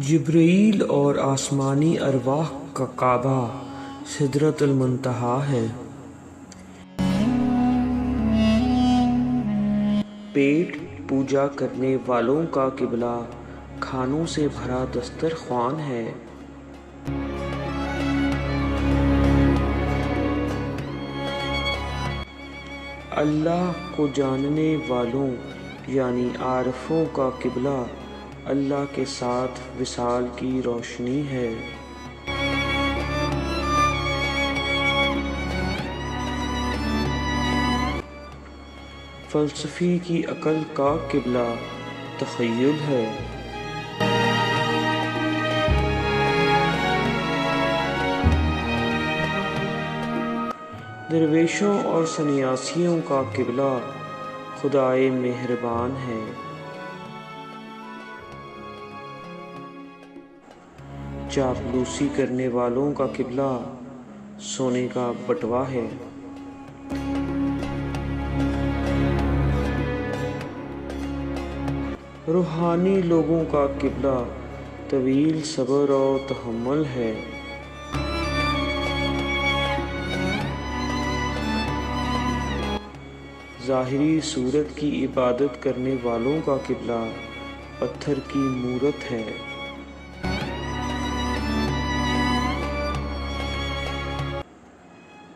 جبرائیل اور آسمانی ارواح کا کعبہ سدرۃ المنتہا ہے۔ پیٹ پوجا کرنے والوں کا قبلہ کھانوں سے بھرا دسترخوان ہے۔ اللہ کو جاننے والوں یعنی عارفوں کا قبلہ اللہ کے ساتھ وصال کی روشنی ہے۔ فلسفی کی عقل کا قبلہ تخیل ہے۔ درویشوں اور سنیاسیوں کا قبلہ خدائے مہربان ہے۔ چاپلوسی کرنے والوں کا قبلہ سونے کا بٹوا ہے۔ روحانی لوگوں کا قبلہ طویل صبر اور تحمل ہے۔ ظاہری صورت کی عبادت کرنے والوں کا قبلہ پتھر کی مورت ہے۔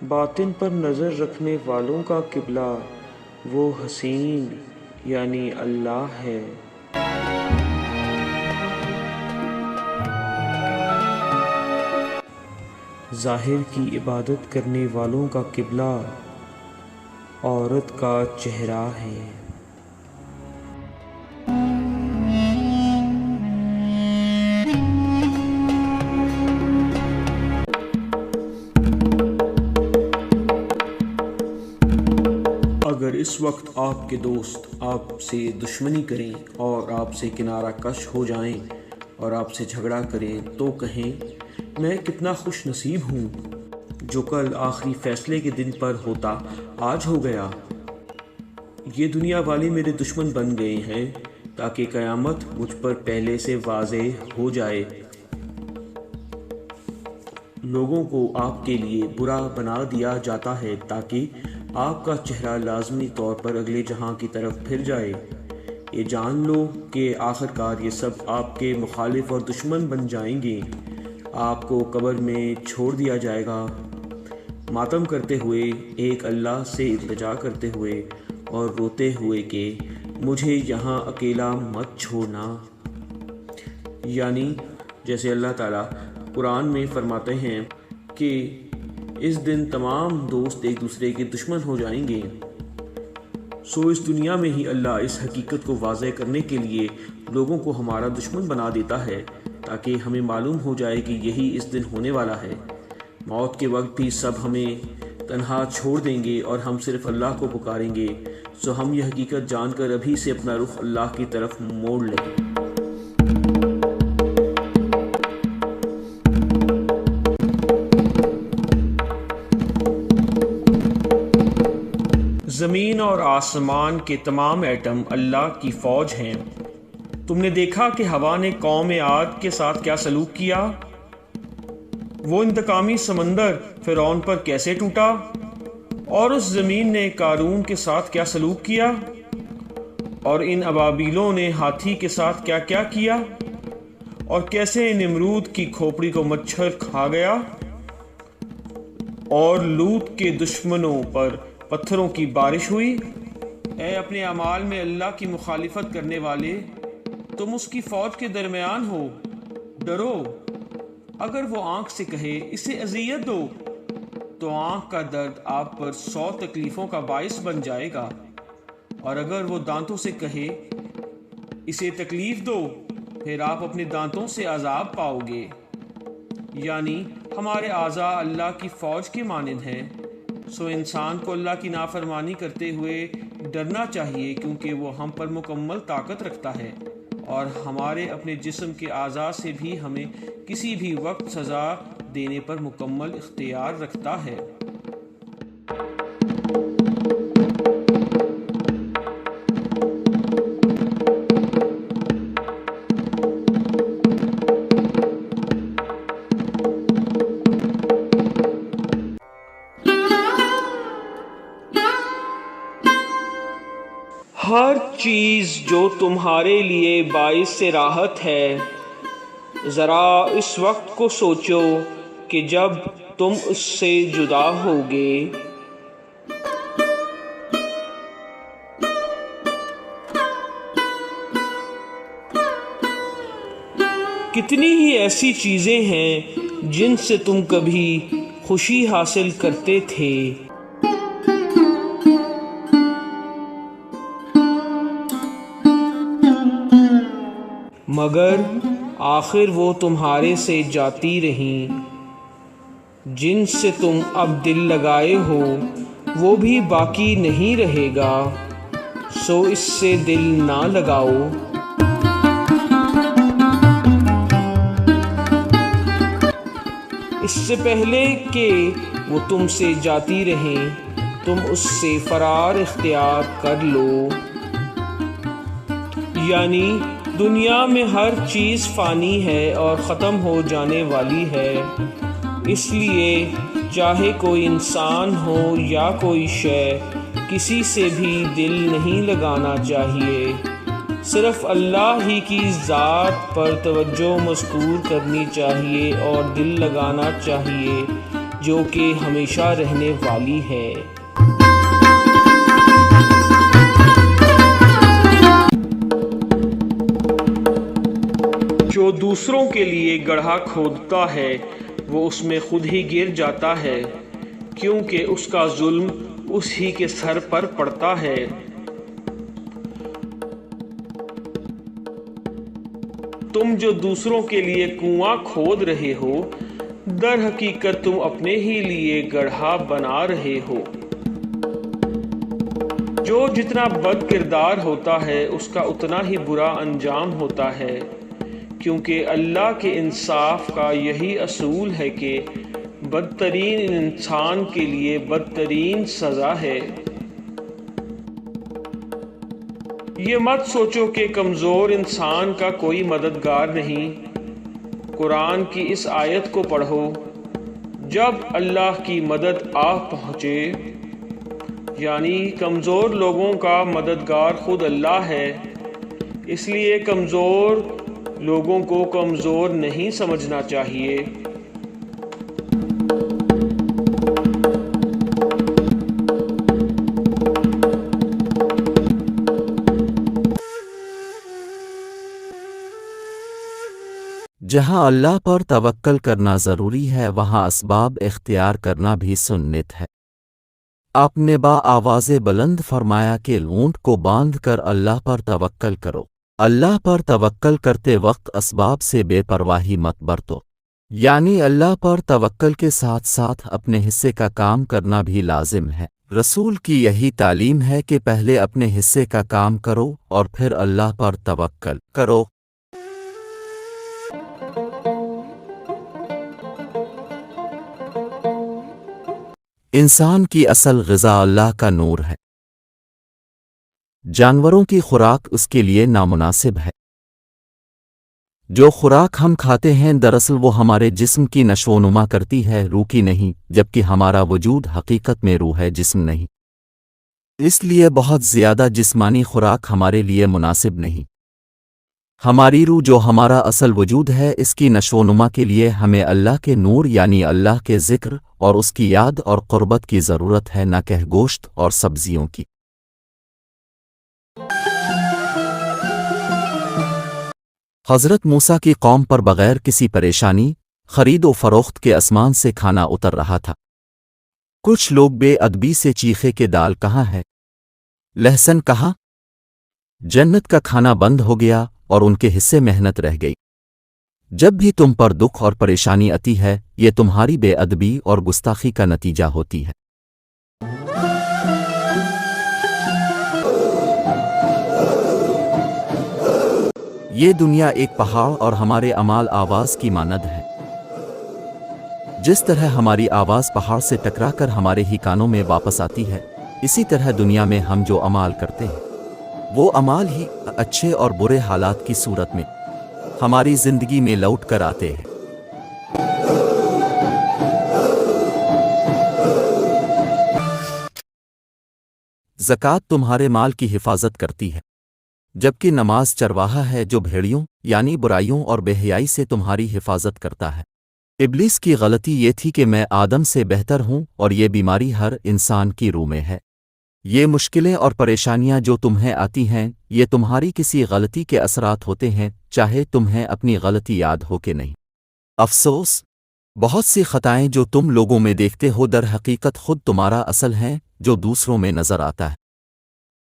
باطن پر نظر رکھنے والوں کا قبلہ وہ حسین یعنی اللہ ہے۔ ظاہر کی عبادت کرنے والوں کا قبلہ عورت کا چہرہ ہے۔ اگر اس وقت آپ کے دوست آپ سے دشمنی کریں اور آپ سے کنارہ کش ہو جائیں اور آپ سے جھگڑا کریں تو کہیں میں کتنا خوش نصیب ہوں، جو کل آخری فیصلے کے دن پر ہوتا آج ہو گیا۔ یہ دنیا والے میرے دشمن بن گئے ہیں تاکہ قیامت مجھ پر پہلے سے واضح ہو جائے۔ لوگوں کو آپ کے لیے برا بنا دیا جاتا ہے تاکہ آپ کا چہرہ لازمی طور پر اگلے جہاں کی طرف پھر جائے۔ یہ جان لو کہ آخرکار یہ سب آپ کے مخالف اور دشمن بن جائیں گے۔ آپ کو قبر میں چھوڑ دیا جائے گا، ماتم کرتے ہوئے، ایک اللہ سے التجا کرتے ہوئے اور روتے ہوئے کہ مجھے یہاں اکیلا مت چھوڑنا۔ یعنی جیسے اللہ تعالیٰ قرآن میں فرماتے ہیں کہ اس دن تمام دوست ایک دوسرے کے دشمن ہو جائیں گے۔ اس دنیا میں ہی اللہ اس حقیقت کو واضح کرنے کے لیے لوگوں کو ہمارا دشمن بنا دیتا ہے تاکہ ہمیں معلوم ہو جائے کہ یہی اس دن ہونے والا ہے۔ موت کے وقت بھی سب ہمیں تنہا چھوڑ دیں گے اور ہم صرف اللہ کو پکاریں گے۔ ہم یہ حقیقت جان کر ابھی سے اپنا رخ اللہ کی طرف موڑ لیں۔ زمین اور آسمان کے تمام ایٹم اللہ کی فوج ہیں۔ تم نے دیکھا کہ ہوا نے قوم عاد کے ساتھ کیا سلوک کیا؟ وہ انتقامی سمندر فرعون پر کیسے ٹوٹا؟ اور اس زمین نے قارون کے ساتھ کیا سلوک کیا؟ اور ان ابابیلوں نے ہاتھی کے ساتھ کیا کیا کیا؟ اور کیسے نمرود کی کھوپڑی کو مچھر کھا گیا؟ اور لوط کے دشمنوں پر پتھروں کی بارش ہوئی۔ اے اپنے اعمال میں اللہ کی مخالفت کرنے والے، تم اس کی فوج کے درمیان ہو، ڈرو۔ اگر وہ آنکھ سے کہے اسے اذیت دو تو آنکھ کا درد آپ پر 100 تکلیفوں کا باعث بن جائے گا، اور اگر وہ دانتوں سے کہے اسے تکلیف دو پھر آپ اپنے دانتوں سے عذاب پاؤ گے۔ یعنی ہمارے اعضاء اللہ کی فوج کے مانند ہیں۔ انسان کو اللہ کی نافرمانی کرتے ہوئے ڈرنا چاہیے کیونکہ وہ ہم پر مکمل طاقت رکھتا ہے اور ہمارے اپنے جسم کے اعضاء سے بھی ہمیں کسی بھی وقت سزا دینے پر مکمل اختیار رکھتا ہے۔ ہر چیز جو تمہارے لیے باعث راحت ہے، ذرا اس وقت کو سوچو کہ جب تم اس سے جدا ہوگے۔ کتنی ہی ایسی چیزیں ہیں جن سے تم کبھی خوشی حاصل کرتے تھے، مگر آخر وہ تمہارے سے جاتی رہیں۔ جن سے تم اب دل لگائے ہو وہ بھی باقی نہیں رہے گا، سو اس سے دل نہ لگاؤ۔ اس سے پہلے کہ وہ تم سے جاتی رہیں، تم اس سے فرار اختیار کر لو۔ یعنی دنیا میں ہر چیز فانی ہے اور ختم ہو جانے والی ہے، اس لیے چاہے کوئی انسان ہو یا کوئی شے، کسی سے بھی دل نہیں لگانا چاہیے۔ صرف اللہ ہی کی ذات پر توجہ مذکور کرنی چاہیے اور دل لگانا چاہیے، جو کہ ہمیشہ رہنے والی ہے۔ جو دوسروں کے لیے گڑھا کھودتا ہے وہ اس میں خود ہی گر جاتا ہے، کیونکہ اس کا ظلم اس ہی کے سر پر پڑتا ہے۔ تم جو دوسروں کے لیے کنواں کھود رہے ہو، در حقیقت تم اپنے ہی لیے گڑھا بنا رہے ہو۔ جو جتنا بد کردار ہوتا ہے اس کا اتنا ہی برا انجام ہوتا ہے، کیونکہ اللہ کے انصاف کا یہی اصول ہے کہ بدترین انسان کے لیے بدترین سزا ہے۔ یہ مت سوچو کہ کمزور انسان کا کوئی مددگار نہیں۔ قرآن کی اس آیت کو پڑھو، جب اللہ کی مدد آ پہنچے، یعنی کمزور لوگوں کا مددگار خود اللہ ہے، اس لیے کمزور لوگوں کو کمزور نہیں سمجھنا چاہیے۔ جہاں اللہ پر توکل کرنا ضروری ہے وہاں اسباب اختیار کرنا بھی سنت ہے۔ آپ نے با آواز بلند فرمایا کہ اونٹ کو باندھ کر اللہ پر توکل کرو۔ اللہ پر توکل کرتے وقت اسباب سے بے پرواہی مت برتو، یعنی اللہ پر توکل کے ساتھ ساتھ اپنے حصے کا کام کرنا بھی لازم ہے۔ رسول کی یہی تعلیم ہے کہ پہلے اپنے حصے کا کام کرو اور پھر اللہ پر توکل کرو۔ انسان کی اصل غذا اللہ کا نور ہے۔ جانوروں کی خوراک اس کے لیے نامناسب ہے۔ جو خوراک ہم کھاتے ہیں دراصل وہ ہمارے جسم کی نشو و نما کرتی ہے، روح کی نہیں، جبکہ ہمارا وجود حقیقت میں روح ہے، جسم نہیں۔ اس لیے بہت زیادہ جسمانی خوراک ہمارے لیے مناسب نہیں۔ ہماری روح جو ہمارا اصل وجود ہے، اس کی نشو و نما کے لیے ہمیں اللہ کے نور یعنی اللہ کے ذکر اور اس کی یاد اور قربت کی ضرورت ہے، نہ کہ گوشت اور سبزیوں کی۔ حضرت موسیٰ کی قوم پر بغیر کسی پریشانی خرید و فروخت کے آسمان سے کھانا اتر رہا تھا۔ کچھ لوگ بے ادبی سے چیخے کہ دال کہاں ہے، لہسن کہاں؟ جنت کا کھانا بند ہو گیا اور ان کے حصے محنت رہ گئی۔ جب بھی تم پر دکھ اور پریشانی آتی ہے، یہ تمہاری بے ادبی اور گستاخی کا نتیجہ ہوتی ہے۔ یہ دنیا ایک پہاڑ اور ہمارے اعمال آواز کی مانند ہے۔ جس طرح ہماری آواز پہاڑ سے ٹکرا کر ہمارے ہی کانوں میں واپس آتی ہے، اسی طرح دنیا میں ہم جو اعمال کرتے ہیں وہ اعمال ہی اچھے اور برے حالات کی صورت میں ہماری زندگی میں لوٹ کر آتے ہیں۔ زکوٰۃ تمہارے مال کی حفاظت کرتی ہے، جبکہ نماز چرواہا ہے جو بھیڑیوں یعنی برائیوں اور بے حیائی سے تمہاری حفاظت کرتا ہے۔ ابلیس کی غلطی یہ تھی کہ میں آدم سے بہتر ہوں، اور یہ بیماری ہر انسان کی روح میں ہے۔ یہ مشکلیں اور پریشانیاں جو تمہیں آتی ہیں، یہ تمہاری کسی غلطی کے اثرات ہوتے ہیں، چاہے تمہیں اپنی غلطی یاد ہو کہ نہیں۔ افسوس، بہت سی خطائیں جو تم لوگوں میں دیکھتے ہو در حقیقت خود تمہارا اصل ہیں جو دوسروں میں نظر آتا ہے۔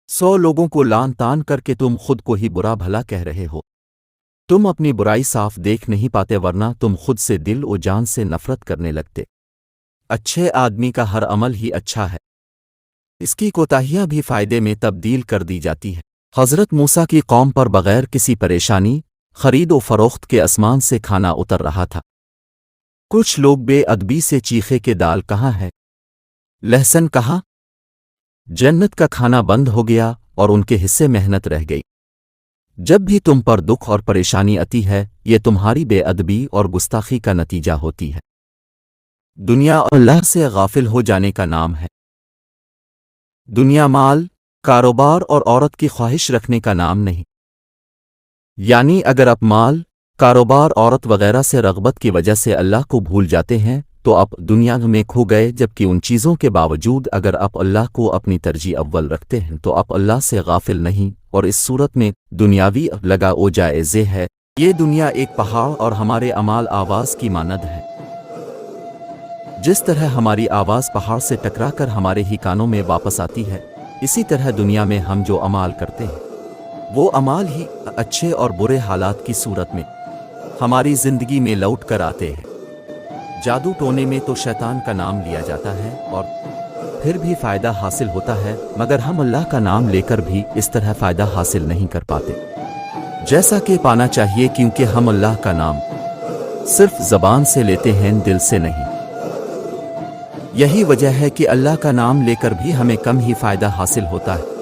100 لوگوں کو لان تان کر کے تم خود کو ہی برا بھلا کہہ رہے ہو۔ تم اپنی برائی صاف دیکھ نہیں پاتے، ورنہ تم خود سے دل و جان سے نفرت کرنے لگتے۔ اچھے آدمی کا ہر عمل ہی اچھا ہے، اس کی کوتاہیاں بھی فائدے میں تبدیل کر دی جاتی ہے۔ حضرت موسیٰ کی قوم پر بغیر کسی پریشانی خرید و فروخت کے آسمان سے کھانا اتر رہا تھا۔ کچھ لوگ بے ادبی سے چیخے کہ دال کہاں ہے، لہسن کہاں؟ جنت کا کھانا بند ہو گیا اور ان کے حصے محنت رہ گئی۔ جب بھی تم پر دکھ اور پریشانی آتی ہے، یہ تمہاری بے ادبی اور گستاخی کا نتیجہ ہوتی ہے۔ دنیا اللہ سے غافل ہو جانے کا نام ہے۔ دنیا مال، کاروبار اور عورت کی خواہش رکھنے کا نام نہیں۔ یعنی اگر آپ مال، کاروبار، عورت وغیرہ سے رغبت کی وجہ سے اللہ کو بھول جاتے ہیں تو آپ دنیا میں کھو گئے، جبکہ ان چیزوں کے باوجود اگر آپ اللہ کو اپنی ترجیح اول رکھتے ہیں تو آپ اللہ سے غافل نہیں، اور اس صورت میں دنیاوی لگا او جائزے ہے۔ یہ دنیا ایک پہاڑ اور ہمارے اعمال آواز کی مانند ہے۔ جس طرح ہماری آواز پہاڑ سے ٹکرا کر ہمارے ہی کانوں میں واپس آتی ہے، اسی طرح دنیا میں ہم جو اعمال کرتے ہیں وہ اعمال ہی اچھے اور برے حالات کی صورت میں ہماری زندگی میں لوٹ کر آتے ہیں۔ جادو ٹونے میں تو شیطان کا نام لیا جاتا ہے اور پھر بھی فائدہ حاصل ہوتا ہے، مگر ہم اللہ کا نام لے کر بھی اس طرح فائدہ حاصل نہیں کر پاتے جیسا کہ پانا چاہیے، کیونکہ ہم اللہ کا نام صرف زبان سے لیتے ہیں، دل سے نہیں۔ یہی وجہ ہے کہ اللہ کا نام لے کر بھی ہمیں کم ہی فائدہ حاصل ہوتا ہے۔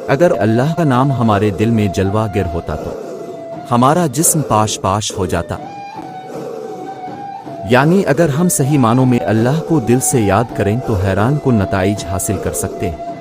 اگر اللہ کا نام ہمارے دل میں جلوہ گر ہوتا تو ہمارا جسم پاش پاش ہو جاتا۔ یعنی اگر ہم صحیح معنوں میں اللہ کو دل سے یاد کریں تو حیران کن نتائج حاصل کر سکتے ہیں۔